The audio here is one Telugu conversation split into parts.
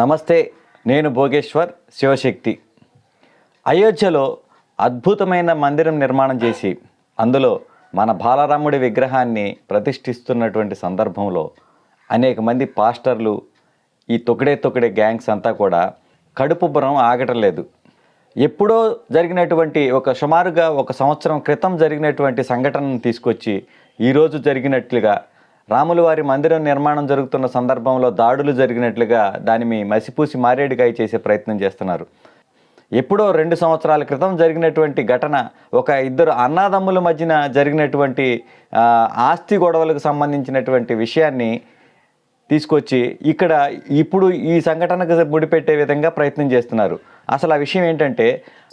నమస్తే, నేను భోగేశ్వర్ శివశక్తి. అయోధ్యలో అద్భుతమైన మందిరం నిర్మాణం చేసి అందులో మన బాలరాముడి విగ్రహాన్ని ప్రతిష్ఠిస్తున్నటువంటి సందర్భంలో అనేక మంది పాస్టర్లు, ఈ తొక్కిడే గ్యాంగ్స్ అంతా కూడా కడుపుబ్బరం ఆగటం లేదు. ఎప్పుడో జరిగినటువంటి సుమారుగా 1 సంవత్సరం క్రితం జరిగినటువంటి సంఘటనను తీసుకొచ్చి ఈరోజు జరిగినట్లుగా రాముల వారి మందిరం నిర్మాణం జరుగుతున్న సందర్భంలో దాడులు జరిగినట్లుగా దాన్ని మసిపూసి మారేడుకాయ చేసే ప్రయత్నం చేస్తున్నారు. ఎప్పుడో 2 సంవత్సరాల క్రితం జరిగినటువంటి ఘటన, ఇద్దరు అన్నాదమ్ముల మధ్యన జరిగినటువంటి ఆస్తి గొడవలకు సంబంధించినటువంటి విషయాన్ని తీసుకొచ్చి ఇప్పుడు ఈ సంఘటనకు ముడిపెట్టే విధంగా ప్రయత్నం చేస్తున్నారు. అసలు ఆ విషయం ఏంటంటే,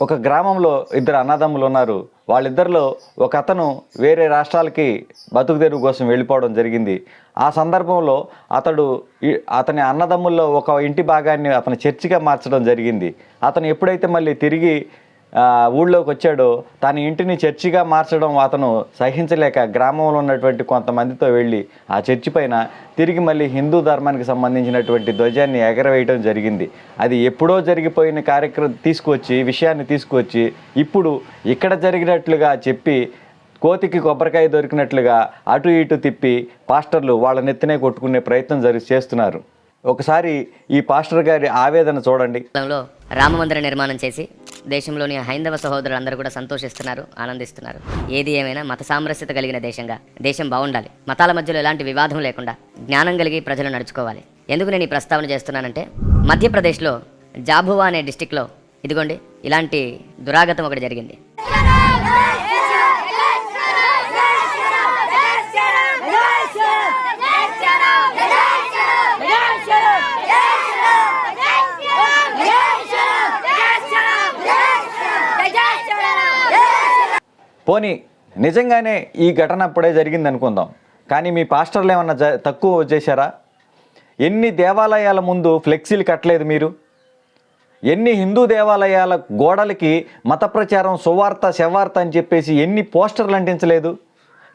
ఒక గ్రామంలో 2 అన్నదమ్ములు ఉన్నారు. వాళ్ళిద్దరిలో ఒక అతను వేరే రాష్ట్రాలకి బతుకు తెరువు కోసం వెళ్ళిపోవడం జరిగింది. ఆ సందర్భంలో అతని అన్నదమ్ముల్లో ఒక ఇంటి భాగాన్ని అతను చర్చిగా మార్చడం జరిగింది. అతను ఎప్పుడైతే మళ్ళీ తిరిగి ఊళ్ళోకి వచ్చాడో తన ఇంటిని చర్చిగా మార్చడం అతను సహించలేక గ్రామంలో ఉన్నటువంటి కొంతమందితో వెళ్ళి ఆ చర్చి పైన తిరిగి మళ్ళీ హిందూ ధర్మానికి సంబంధించినటువంటి ధ్వజాన్ని ఎగరవేయడం జరిగింది. అది ఎప్పుడో జరిగిపోయిన విషయాన్ని తీసుకొచ్చి ఇప్పుడు ఇక్కడ జరిగినట్లుగా చెప్పి కోతికి కొబ్బరికాయ దొరికినట్లుగా అటు ఇటు తిప్పి పాస్టర్లు వాళ్ళ నెత్తినే కొట్టుకునే ప్రయత్నం చేస్తున్నారు. ఒకసారి ఈ పాస్టర్ గారి ఆవేదన చూడండి. రామమందిర నిర్మాణం చేసి దేశంలోని హైందవ సహోదరులందరూ కూడా సంతోషిస్తున్నారు, ఆనందిస్తున్నారు. ఏది ఏమైనా మత సామరస్యత కలిగిన దేశంగా దేశం బాగుండాలి. మతాల మధ్యలో ఎలాంటి వివాదం లేకుండా జ్ఞానం కలిగి ప్రజలు నడుచుకోవాలి. ఎందుకు నేను ఈ ప్రస్తావన చేస్తున్నానంటే, మధ్యప్రదేశ్లో జాబువా అనే డిస్టిక్లో ఇదిగోండి ఇలాంటి దురాగతం ఒకటి జరిగింది. పోనీ నిజంగానే ఈ ఘటన అప్పుడే జరిగింది అనుకుందాం, కానీ మీ పాస్టర్లు ఏమన్నా తక్కువ చేశారా? ఎన్ని దేవాలయాల ముందు ఫ్లెక్సీలు కట్టలేదు మీరు? ఎన్ని హిందూ దేవాలయాల గోడలకి మత ప్రచారం, సువార్త, శవార్త అని చెప్పేసి ఎన్ని పోస్టర్లు అంటించలేదు?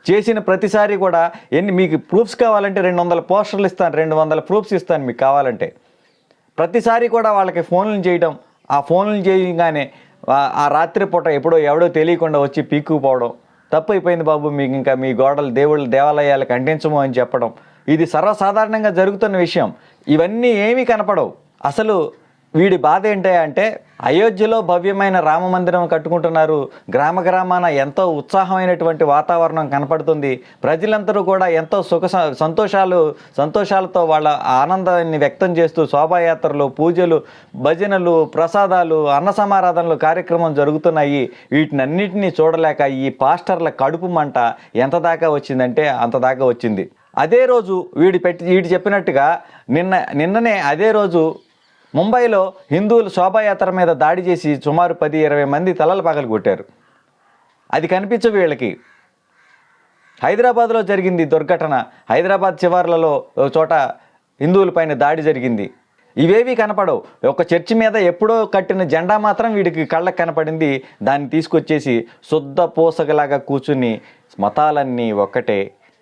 చేసిన ప్రతిసారి కూడా మీకు ప్రూఫ్స్ కావాలంటే 200 పోస్టర్లు ఇస్తాను, 200 ప్రూఫ్స్ ఇస్తాను మీకు కావాలంటే. ప్రతిసారి కూడా వాళ్ళకి ఫోన్లు చేయడం, ఆ ఫోన్లు చేయగానే ఆ రాత్రిపూట ఎవడో తెలియకుండా వచ్చి పీక్కుపోవడం, తప్పు అయిపోయింది బాబు, మీకు ఇంకా మీ గోడలు దేవాలయాలకు అంటించము అని చెప్పడం, ఇది సర్వసాధారణంగా జరుగుతున్న విషయం. ఇవన్నీ ఏమీ కనపడవు. అసలు వీడి బాధ ఏంటంటే, అయోధ్యలో భవ్యమైన రామ మందిరం కట్టుకుంటున్నారు. గ్రామాన ఎంతో ఉత్సాహమైనటువంటి వాతావరణం కనపడుతుంది. ప్రజలందరూ కూడా ఎంతో సంతోషాలతో వాళ్ళ ఆనందాన్ని వ్యక్తం చేస్తూ శోభాయాత్రలు, పూజలు, భజనలు, ప్రసాదాలు, అన్న సమారాధనలు కార్యక్రమం జరుగుతున్నాయి. వీటినన్నిటినీ చూడలేక ఈ పాస్టర్ల కడుపు మంట ఎంత దాకా వచ్చిందంటే అంత దాకా వచ్చింది. అదే రోజు వీడు చెప్పినట్టుగా నిన్ననే అదే రోజు ముంబైలో హిందువులు శోభాయాత్ర మీద దాడి చేసి సుమారు 10-20 మంది తలలు పగలు కొట్టారు. అది కనిపించవు వీళ్ళకి. హైదరాబాద్లో జరిగింది దుర్ఘటన. హైదరాబాద్ శివార్లలో ఒక చోట హిందువులపైన దాడి జరిగింది. ఇవేవి కనపడవు. ఒక చర్చి మీద ఎప్పుడో కట్టిన జెండా మాత్రం వీడికి కళ్ళకు కనపడింది. దాన్ని తీసుకొచ్చేసి శుద్ధ పూసగలాగా కూర్చుని మతాలన్నీ ఒక్కటే,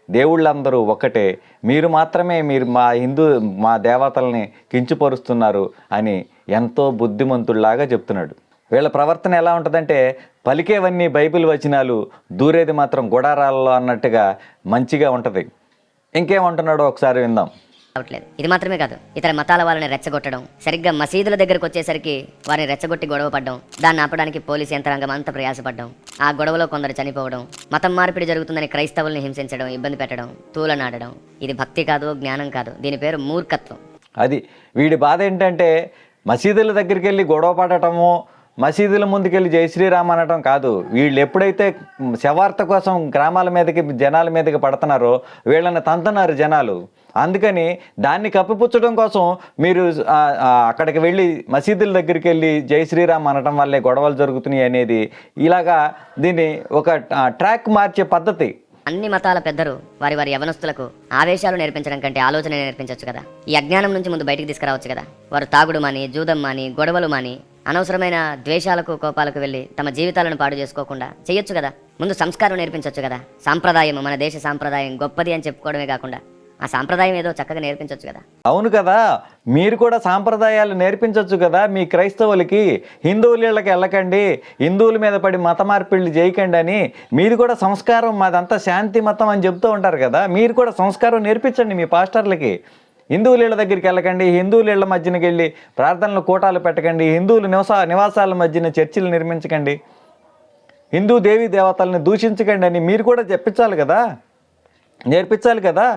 దేవుళ్ళందరూ ఒక్కటే, మీరు మా దేవతల్ని కించుపరుస్తున్నారు అని ఎంతో బుద్ధిమంతుల్లాగా చెప్తున్నాడు. వీళ్ళ ప్రవర్తన ఎలా ఉంటుందంటే, పలికేవన్నీ బైబిల్ వచనాలు, దూరేది మాత్రం గుడారాల్లో అన్నట్టుగా మంచిగా ఉంటుంది. ఇంకేమంటున్నాడో ఒకసారి విందాం. ఇది మాత్రమే కాదు, ఇతర మతాల వాళ్ళని రెచ్చగొట్టడం, సరిగ్గా మసీదుల దగ్గరకు వచ్చేసరికి వారిని రెచ్చగొట్టి గొడవ పడ్డం, దాన్ని ఆపడానికి పోలీసు యంత్రాంగం అంతా ప్రయాసపడ్డం, ఆ గొడవలో కొందరు చనిపోవడం, మతం మార్పిడి జరుగుతుందని క్రైస్తవుల్ని హింసించడం, ఇబ్బంది పెట్టడం, తూలనాడడం. ఇది భక్తి కాదు, జ్ఞానం కాదు, దీని పేరు మూర్ఖత్వం. అది వీడి బాధ ఏంటంటే, మసీదుల దగ్గరికి వెళ్ళి గొడవ పడటము, మసీదుల ముందుకెళ్ళి జై శ్రీరామ్ అనటం కాదు. వీళ్ళు ఎప్పుడైతే శవార్త కోసం గ్రామాల మీదకి, జనాల మీదకి పడుతున్నారో వీళ్ళని తంతున్నారు జనాలు. అందుకని దాన్ని కప్పిపుచ్చడం కోసం మీరు అక్కడికి వెళ్ళి మసీదుల దగ్గరికి వెళ్ళి జై శ్రీరామ్ అనటం వల్లే గొడవలు జరుగుతున్నాయి అనేది ఇలాగా దీన్ని ఒక ట్రాక్ మార్చే పద్ధతి. అన్ని మతాల పెద్దలు వారి యవనస్తులకు ఆవేశాలు నేర్పించడం కంటే ఆలోచన నేర్పించవచ్చు కదా. ఈ అజ్ఞానం నుంచి ముందు బయటికి తీసుకురావచ్చు కదా. వారు తాగుడు మాని, జూదం మాని, గొడవలు మాని, అనవసరమైన ద్వేషాలకు, కోపాలకు వెళ్ళి తమ జీవితాలను పాడు చేసుకోకుండా చేయొచ్చు కదా. ముందు సంస్కారం నేర్పించవచ్చు కదా. సాంప్రదాయం, మన దేశ సాంప్రదాయం గొప్పది అని చెప్పుకోవడమే కాకుండా ఆ సాంప్రదాయం ఏదో చక్కగా నేర్పించవచ్చు కదా. అవును కదా, మీరు కూడా సాంప్రదాయాలు నేర్పించవచ్చు కదా మీ క్రైస్తవులకి. హిందువుల ఇళ్ళకి వెళ్ళకండి, హిందువుల మీద పడి మత మార్పిళ్ళు చేయకండి అని. మీది కూడా సంస్కారం, మాదంతా శాంతి మతం అని చెప్తూ ఉంటారు కదా. మీరు కూడా సంస్కారం నేర్పించండి మీ పాస్టర్లకి. హిందువుల ఇళ్ళ దగ్గరికి వెళ్ళకండి, హిందువుల ఇళ్ళ మధ్యనకి వెళ్ళి ప్రార్థనలు కూటాలు పెట్టకండి, హిందువుల నివాసాల మధ్యన చర్చిలు నిర్మించకండి, హిందూ దేవీ దేవతల్ని దూషించకండి అని మీరు కూడా చెప్పించాలి కదా, నేర్పించాలి కదా.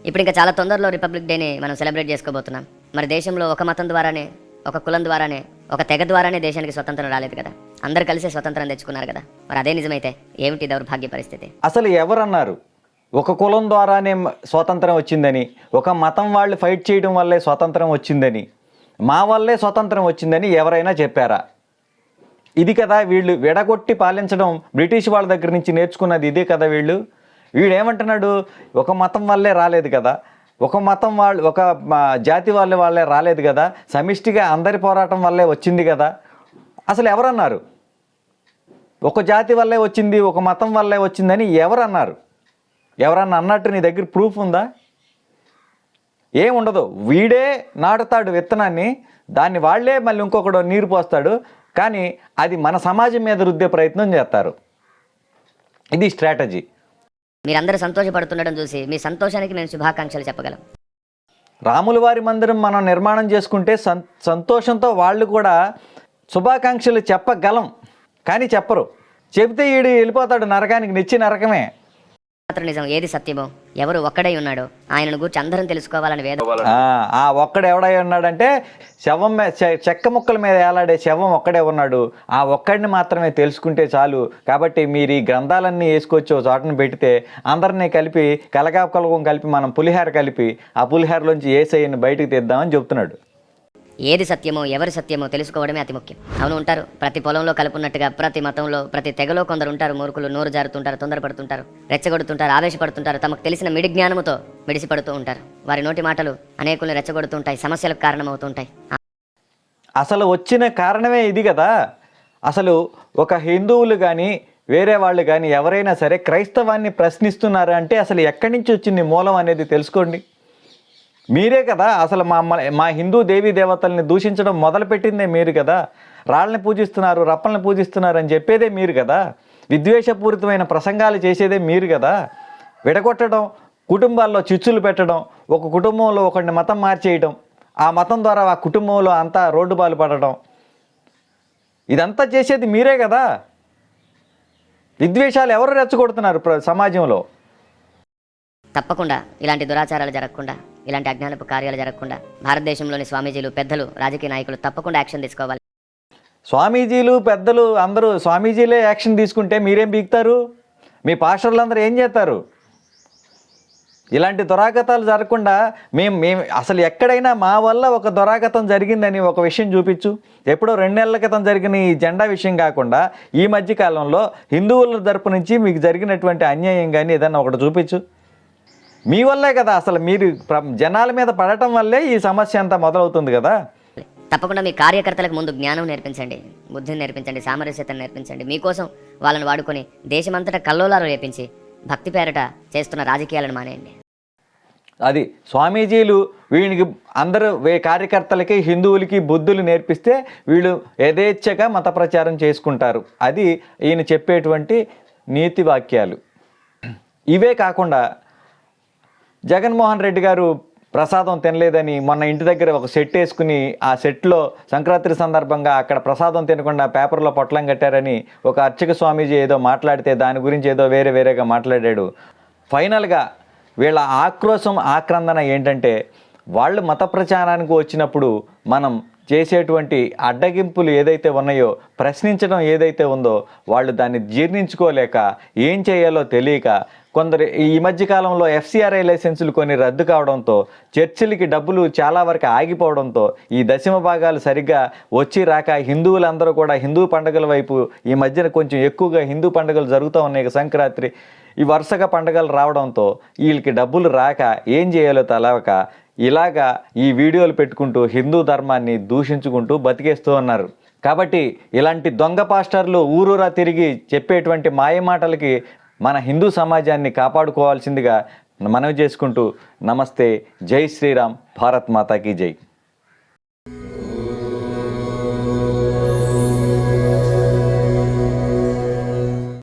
ఇప్పుడు ఇంకా చాలా తొందరలో రిపబ్లిక్ డేని మనం సెలబ్రేట్ చేసుకోబోతున్నాం. మరి దేశంలో ఒక మతం ద్వారానే, ఒక కులం ద్వారానే, ఒక తెగ ద్వారానే దేశానికి స్వతంత్రం రాలేదు కదా. అందరు కలిసి స్వతంత్రం తెచ్చుకున్నారు కదా. మరి అదే నిజమైతే ఏమిటి దౌర్భాగ్య పరిస్థితి? అసలు ఎవరన్నారు ఒక కులం ద్వారానే స్వాతంత్రం వచ్చిందని, ఒక మతం వాళ్ళు ఫైట్ చేయడం వల్లే స్వాతంత్రం వచ్చిందని, మా వల్లే స్వాతంత్రం వచ్చిందని ఎవరైనా చెప్పారా? ఇది కదా వీళ్ళు విడగొట్టి పాలించడం, బ్రిటిష్ వాళ్ళ దగ్గర నుంచి నేర్చుకున్నది ఇదే కదా. వీడేమంటున్నాడు, ఒక మతం వల్లే రాలేదు కదా, ఒక మతం వాళ్ళు, ఒక జాతి వాళ్ళే రాలేదు కదా, సమిష్టిగా అందరి పోరాటం వల్లే వచ్చింది కదా. అసలు ఎవరన్నారు ఒక జాతి వల్లే వచ్చింది, ఒక మతం వల్లే వచ్చిందని ఎవరన్నారు? ఎవరన్నా అన్నట్టు నీ దగ్గర ప్రూఫ్ ఉందా? ఏముండదు. వీడే నాటుతాడు విత్తనాన్ని, దాన్ని వాళ్ళే మళ్ళీ ఇంకొకడు నీరు పోస్తాడు, కానీ అది మన సమాజం మీద రుద్దే ప్రయత్నం చేస్తారు. ఇది స్ట్రాటజీ. మీరందరూ సంతోషపడుతుండడం చూసి మీ సంతోషానికి మేము శుభాకాంక్షలు చెప్పగలం. రాముల వారి మందిరం మనం నిర్మాణం చేసుకుంటే సంతోషంతో వాళ్ళు కూడా శుభాకాంక్షలు చెప్పగలం, కానీ చెప్పరు. చెబితే ఈడు వెళ్ళిపోతాడు నరకానికి, నిచ్చి నరకమే. మాత్రం నిజం, ఏది సత్యమో, ఎవరు ఒక్కడై ఉన్నాడో ఆయనను గురించి అందరం తెలుసుకోవాలని వేదం. ఆ ఒక్కడు ఎవడై ఉన్నాడంటే శవం చెక్క ముక్కల మీద ఏలాడే శవం ఒక్కడే ఉన్నాడు. ఆ ఒక్కడిని మాత్రమే తెలుసుకుంటే చాలు. కాబట్టి మీరు ఈ గ్రంథాలన్నీ వేసుకొచ్చి ఒక చోటను పెడితే అందరినీ కలిపి కలగం కలిపి మనం పులిహార కలిపి ఆ పులిహారలోంచి యేసయ్యని బయటకు తీద్దామని చెప్తున్నాడు. ఏది సత్యమో, ఎవరి సత్యమో తెలుసుకోవడమే అతి ముఖ్యం. అవును, ఉంటారు ప్రతి పొలంలో కలుపున్నట్టుగా ప్రతి మతంలో, ప్రతి తెగలో కొందరు ఉంటారు. మూర్ఖులు, నోరు జారుతుంటారు, తొందరపడుతుంటారు, రెచ్చగొడుతుంటారు, ఆవేశపడుతుంటారు, తమకు తెలిసిన మిడి జ్ఞానముతో మిడిసిపడుతూ ఉంటారు. వారి నోటి మాటలు అనేకులను రెచ్చగొడుతుంటాయి, సమస్యలకు కారణమవుతుంటాయి. అసలు వచ్చిన కారణమే ఇది కదా. అసలు ఒక హిందువులు కానీ వేరే వాళ్ళు కానీ ఎవరైనా సరే క్రైస్తవాన్ని ప్రశ్నిస్తున్నారు అంటే అసలు ఎక్కడి నుంచి వచ్చింది మూలం అనేది తెలుసుకోండి. మీరే కదా అసలు మా హిందూ దేవీ దేవతల్ని దూషించడం మొదలుపెట్టిందే మీరు కదా. రాళ్ళని పూజిస్తున్నారు, రప్పల్ని పూజిస్తున్నారు అని చెప్పేదే మీరు కదా. విద్వేషపూరితమైన ప్రసంగాలు చేసేదే మీరు కదా. విడగొట్టడం, కుటుంబాల్లో చిచ్చులు పెట్టడం, ఒక కుటుంబంలో ఒకరిని మతం మార్చేయడం, ఆ మతం ద్వారా ఆ కుటుంబంలో అంతా రోడ్డు పాలు పడడం, ఇదంతా చేసేది మీరే కదా. విద్వేషాలు ఎవరు రెచ్చగొడుతున్నారు సమాజంలో? తప్పకుండా ఇలాంటి దురాచారాలు జరగకుండా, ఇలాంటి అజ్ఞానపు కార్యాలు జరగకుండా భారతదేశంలోని స్వామీజీలు, పెద్దలు, రాజకీయ నాయకులు తప్పకుండా యాక్షన్ తీసుకోవాలి. స్వామీజీలు, పెద్దలు అందరూ స్వామీజీలే యాక్షన్ తీసుకుంటే మీరేం బీగుతారు? మీ పాస్టర్లందరూ ఏం చేస్తారు? ఇలాంటి దురాగతాలు జరగకుండా మేము అసలు ఎక్కడైనా మా వల్ల ఒక దురాగతం జరిగిందని ఒక విషయం చూపించు. ఎప్పుడో 2 నెలల క్రితం జరిగిన ఈ జెండా విషయం కాకుండా ఈ మధ్యకాలంలో హిందువుల తరపు నుంచి మీకు జరిగినటువంటి అన్యాయం కానీ ఏదన్నా ఒకటి చూపించు. మీ వల్లే కదా, అసలు మీరు జనాల మీద పడటం వల్లే ఈ సమస్య అంతా మొదలవుతుంది కదా. తప్పకుండా మీ కార్యకర్తలకు ముందు జ్ఞానం నేర్పించండి, బుద్ధిని నేర్పించండి, సామరస్యతను నేర్పించండి. మీకోసం వాళ్ళని వాడుకొని దేశమంతటా కల్లోలాలు రేపించి భక్తి పేరట చేస్తున్న రాజకీయాలను మానేయండి. అది స్వామీజీలు వీళ్ళకి అందరూ కార్యకర్తలకి హిందువులకి బుద్ధులు నేర్పిస్తే వీళ్ళు యథేచ్ఛగా మత ప్రచారం చేసుకుంటారు. అది ఈయన చెప్పేటువంటి నీతి వాక్యాలు. ఇవే కాకుండా జగన్మోహన్ రెడ్డి గారు ప్రసాదం తినలేదని మొన్న ఇంటి దగ్గర ఒక సెట్ వేసుకుని ఆ సెట్లో సంక్రాంతి సందర్భంగా అక్కడ ప్రసాదం తినకుండా పేపర్లో పొట్లం కట్టారని ఒక అర్చక స్వామీజీ ఏదో మాట్లాడితే దాని గురించి ఏదో వేరేగా మాట్లాడాడు. ఫైనల్గా వీళ్ళ ఆక్రోశం, ఆక్రందన ఏంటంటే వాళ్ళు మత ప్రచారానికి వచ్చినప్పుడు మనం చేసేటువంటి అడ్డగింపులు ఏదైతే ఉన్నాయో, ప్రశ్నించడం ఏదైతే ఉందో, వాళ్ళు దాన్ని జీర్ణించుకోలేక ఏం చేయాలో తెలియక కొందరు ఈ మధ్యకాలంలో FCRI లైసెన్సులు కొన్ని రద్దు కావడంతో, చర్చిలకి డబ్బులు చాలా వరకు ఆగిపోవడంతో, ఈ దశమ భాగాలు సరిగ్గా వచ్చి రాక హిందువులందరూ కూడా హిందూ పండుగల వైపు ఈ మధ్యన కొంచెం ఎక్కువగా హిందూ పండుగలు జరుగుతూ ఉన్నాయి. సంక్రాంతి ఈ వరుసగా పండుగలు రావడంతో వీళ్ళకి డబ్బులు రాక ఏం చేయాలో తెలవక ఇలాగా ఈ వీడియోలు పెట్టుకుంటూ హిందూ ధర్మాన్ని దూషించుకుంటూ బతికేస్తూ ఉన్నారు. కాబట్టి ఇలాంటి దొంగ పాస్టర్లు ఊరూరా తిరిగి చెప్పేటువంటి మాయమాటలకి మన హిందూ సమాజాన్ని కాపాడుకోవాల్సిందిగా మనవి చేసుకుంటూ నమస్తే, జై శ్రీరామ్, భారత్ మాతాకి జై.